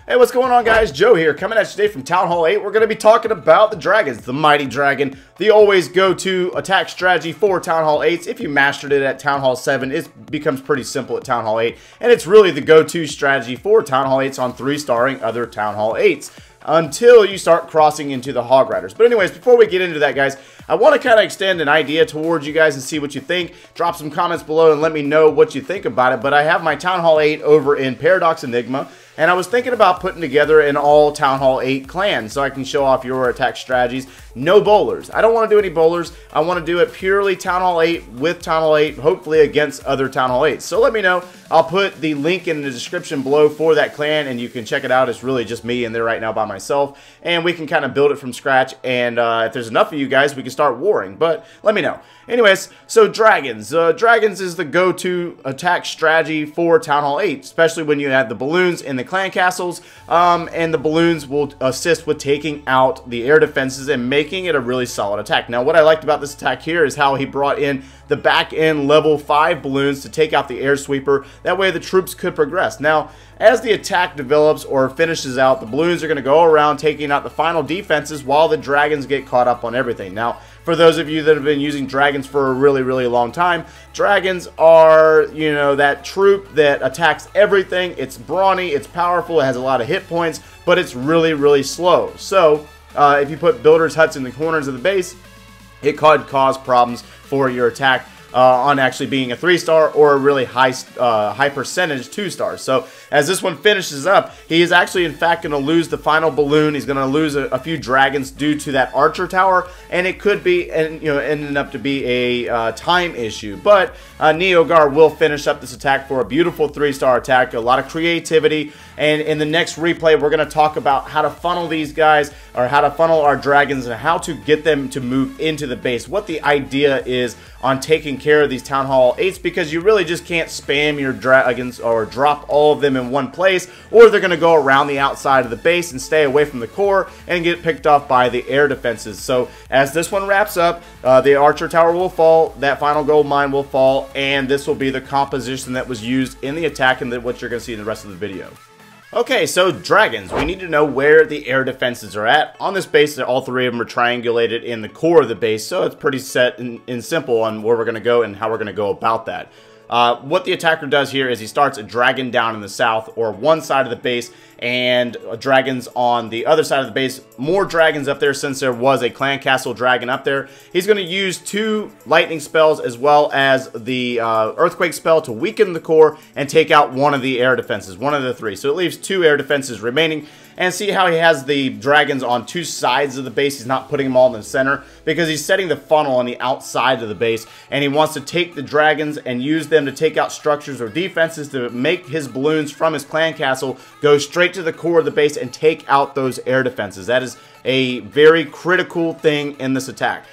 Hey, what's going on, guys? Joe here, coming at you today from Town Hall 8. We're going to be talking about the dragons, the mighty dragon, the always go-to attack strategy for Town Hall 8s. If you mastered it at Town Hall 7, it becomes pretty simple at Town Hall 8, and it's really the go-to strategy for Town Hall 8s on 3-starring other Town Hall 8s. Until you start crossing into the Hog Riders. But anyways, before we get into that, guys, I want to kind of extend an idea towards you guys and see what you think. Drop some comments below and let me know what you think about it. But I have my Town Hall 8 over in Paradox Enigma, and I was thinking about putting together an all Town Hall 8 clan so I can show off your attack strategies. No bowlers. I don't want to do any bowlers. I want to do it purely Town Hall 8 with Town Hall 8, hopefully against other Town Hall 8s. So let me know. I'll put the link in the description below for that clan, and you can check it out. It's really just me in there right now by myself, and we can kind of build it from scratch, and if there's enough of you guys, we can start warring, but let me know. Anyways, so dragons. Dragons is the go-to attack strategy for Town Hall 8, especially when you have the balloons in the clan castles, and the balloons will assist with taking out the air defenses and making it a really solid attack. Now, what I liked about this attack here is how he brought in the back-end level 5 balloons to take out the air sweeper. That way the troops could progress. Now, as the attack develops or finishes out, the balloons are going to go around taking out the final defenses while the dragons get caught up on everything. Now, for those of you that have been using dragons for a really, really long time, dragons are, you know, that troop that attacks everything. It's brawny, it's powerful, it has a lot of hit points, but it's really, really slow. So, if you put builders' huts in the corners of the base, it could cause problems for your attack on actually being a 3-star or a really high percentage 2-star. So as this one finishes up, he is actually in fact going to lose the final balloon. He's going to lose a few dragons due to that archer tower, and it could be, ending up to be a time issue. But Neogar will finish up this attack for a beautiful 3-star attack. A lot of creativity, and in the next replay, we're going to talk about how to funnel these guys, or how to funnel our dragons, and how to get them to move into the base. What the idea is on taking care of these Town Hall 8s, because you really just can't spam your dragons or drop all of them in one place, or they're going to go around the outside of the base and stay away from the core and get picked off by the air defenses. So as this one wraps up, the archer tower will fall, that final gold mine will fall, and this will be the composition that was used in the attack and what you're going to see in the rest of the video. Okay, so dragons, we need to know where the air defenses are at. On this base, all 3 of them are triangulated in the core of the base, so it's pretty set and simple on where we're going to go and how we're going to go about that. What the attacker does here is he starts a dragon down in the south, or one side of the base, and dragons on the other side of the base. More dragons up there since there was a clan castle dragon up there. He's going to use 2 lightning spells as well as the earthquake spell to weaken the core and take out one of the air defenses, one of the 3. So it leaves 2 air defenses remaining. And see how he has the dragons on 2 sides of the base. He's not putting them all in the center because he's setting the funnel on the outside of the base, and he wants to take the dragons and use them to take out structures or defenses to make his balloons from his clan castle go straight to the core of the base and take out those air defenses. That is a very critical thing in this attack.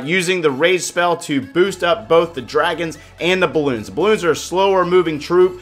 Using the rage spell to boost up both the dragons and the balloons. The balloons are a slower moving troop,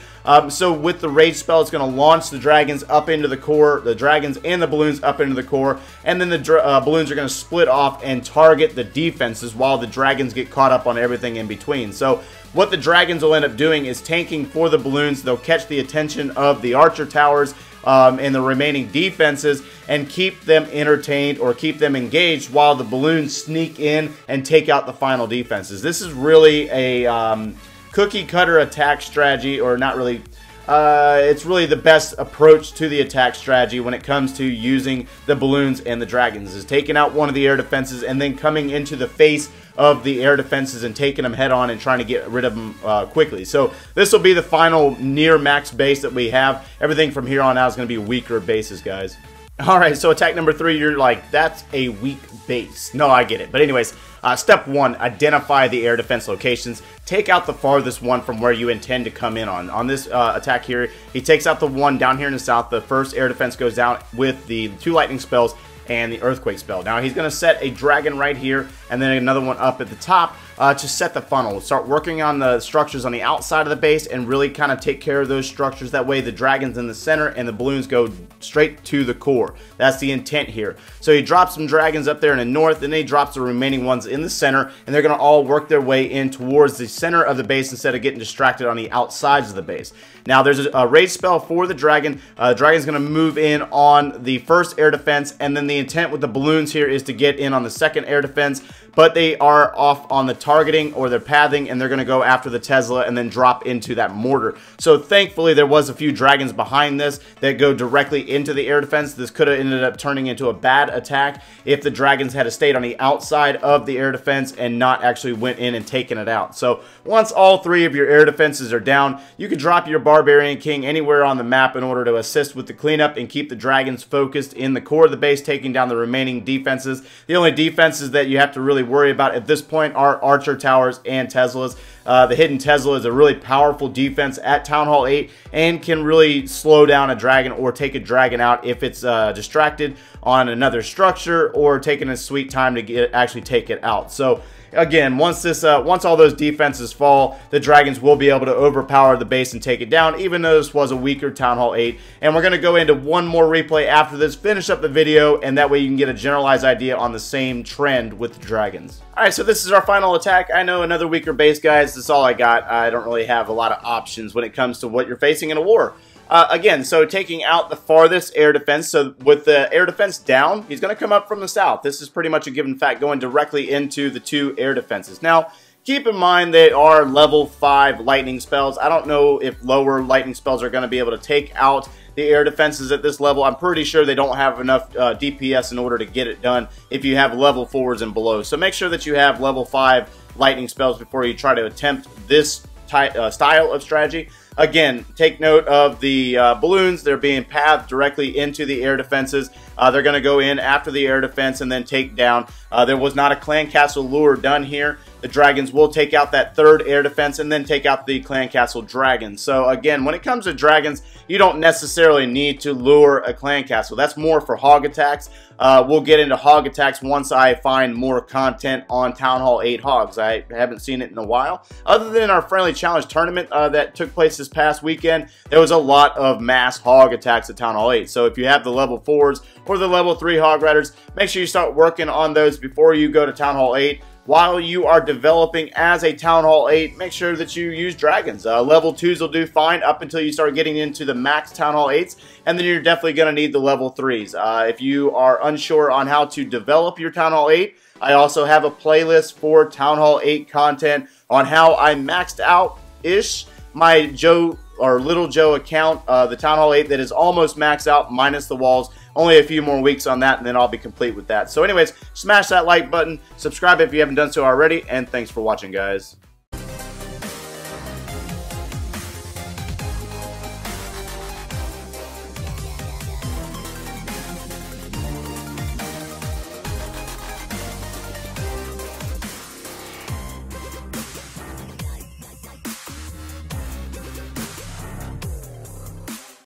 so with the rage spell, it's going to launch the dragons up into the core, the dragons and the balloons up into the core, and then the balloons are going to split off and target the defenses while the dragons get caught up on everything in between. So what the dragons will end up doing is tanking for the balloons. They'll catch the attention of the archer towers and the remaining defenses and keep them entertained or keep them engaged while the balloons sneak in and take out the final defenses. This is really a cookie cutter attack strategy, or not really. It's really the best approach to the attack strategy when it comes to using the balloons and the dragons, is taking out one of the air defenses and then coming into the face of the air defenses and taking them head on and trying to get rid of them quickly. So this will be the final near max base that we have. Everything from here on out is going to be weaker bases, guys. Alright, so attack number 3, you're like, that's a weak base. No, I get it. But anyways, step 1, identify the air defense locations. Take out the farthest one from where you intend to come in on. On this attack here, he takes out the one down here in the south. The first air defense goes down with the 2 lightning spells and the earthquake spell. Now he's going to set a dragon right here and then another one up at the top to set the funnel. Start working on the structures on the outside of the base and really kind of take care of those structures. That way the dragon's in the center and the balloons go straight to the core. That's the intent here. So he drops some dragons up there in the north, and then he drops the remaining ones in the center, and they're going to all work their way in towards the center of the base instead of getting distracted on the outsides of the base. Now there's a raid spell for the dragon. Dragon's going to move in on the first air defense, and then the intent with the balloons here is to get in on the second air defense, but they are off on the targeting or their pathing, and they're going to go after the Tesla and then drop into that mortar. So thankfully there was a few dragons behind this that go directly into the air defense. This could have ended up turning into a bad attack if the dragons had stayed on the outside of the air defense and not actually went in and taken it out. So once all three of your air defenses are down, you can drop your Barbarian King anywhere on the map in order to assist with the cleanup and keep the dragons focused in the core of the base, taking down the remaining defenses. The only defenses that you have to really worry about at this point are Archer Towers and Teslas. The hidden Tesla is a really powerful defense at Town Hall 8 and can really slow down a dragon or take a dragon out if it's distracted on another structure or taking a sweet time to actually take it out. So again, once all those defenses fall, the dragons will be able to overpower the base and take it down, even though this was a weaker Town Hall 8. And we're going to go into one more replay after this, finish up the video, and that way you can get a generalized idea on the same trend with the dragons. Alright, so this is our final attack. I know, another weaker base, guys. That's all I got. I don't really have a lot of options when it comes to what you're facing in a war. Again, so taking out the farthest air defense, so with the air defense down, he's going to come up from the south. This is pretty much a given fact, going directly into the two air defenses. Now, keep in mind they are level 5 lightning spells. I don't know if lower lightning spells are going to be able to take out the air defenses at this level. I'm pretty sure they don't have enough DPS in order to get it done if you have level 4s and below. So make sure that you have level 5 lightning spells before you try to attempt this style of strategy. Again, take note of the balloons. They're being pathed directly into the air defenses. They're going to go in after the air defense and then take down. There was not a clan castle lure done here. The dragons will take out that third air defense and then take out the clan castle dragon. So again, when it comes to dragons, you don't necessarily need to lure a clan castle. That's more for hog attacks. We'll get into hog attacks once I find more content on Town Hall 8 hogs. I haven't seen it in a while. Other than our friendly challenge tournament that took place this past weekend, there was a lot of mass hog attacks at Town Hall 8. So if you have the level 4s or the level 3 hog riders, make sure you start working on those before you go to Town Hall 8. While you are developing as a Town Hall 8, make sure that you use dragons. Level 2s will do fine up until you start getting into the max Town Hall 8s, and then you're definitely going to need the level 3s. If you are unsure on how to develop your Town Hall 8, I also have a playlist for Town Hall 8 content on how I maxed out-ish my Joe or Little Joe account, the Town Hall 8 that is almost maxed out minus the walls. Only a few more weeks on that, and then I'll be complete with that. So anyways, smash that like button, subscribe if you haven't done so already, and thanks for watching, guys.